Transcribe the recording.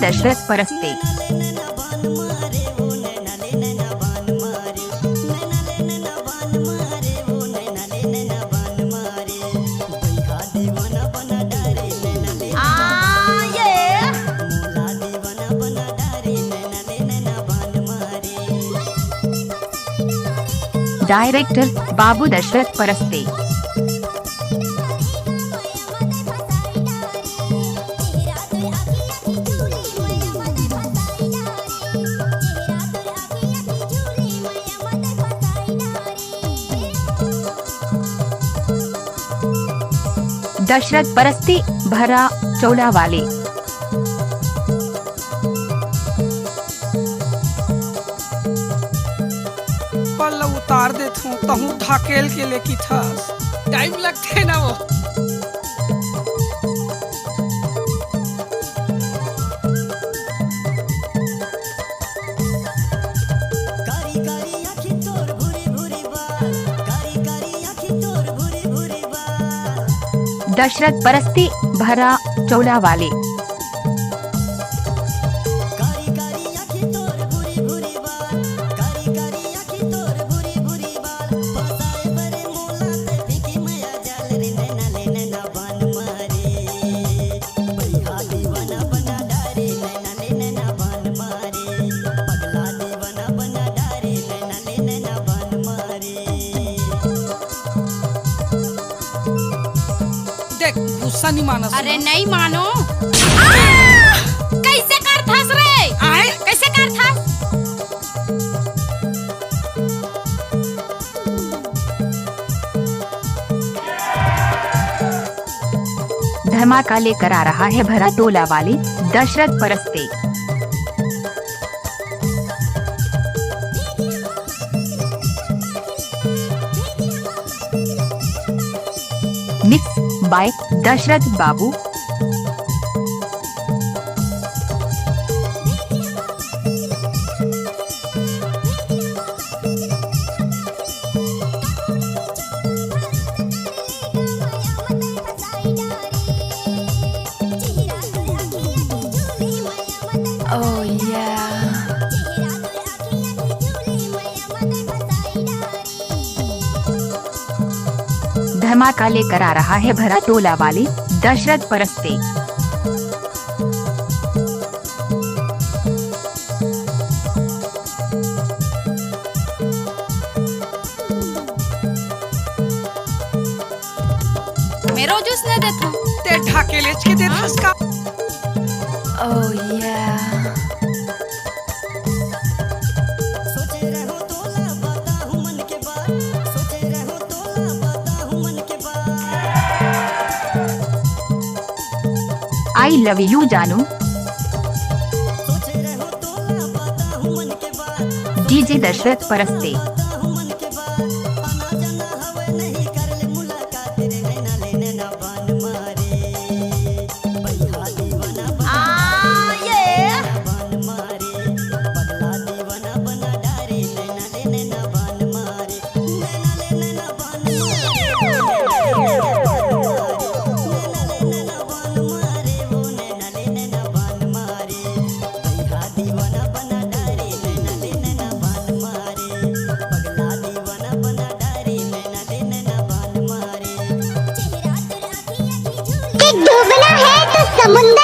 Dasharath Paraste. Director बाबू दशरथ परस्ते। दशरथ परस्ते भरा चौला वाले। पल्ला उतार देत हूँ तहु ढकेल के लेकी थस टाइम लगते ना वो। दशरथ परस्ते भरा चौला वाले। देख गुस्सा नहीं मानो। अरे नहीं मानो। कैसे कर थस रे? आए कैसे कर थस? धमाका लेकर आ रहा है भरा टोला वाले दशरथ परस्ते। मिक्स बाय दशरथ बाबू। Oh yeah. धमाका लेकर आ रहा है भरा टोला वाले दशरथ परस्ते। मेरो जूस ने देता हूँ। ते ढकेल के दे थस का। Oh yeah. I love you जानू। डीजे दशरथ परस्ते। डूबना है तो समुंदर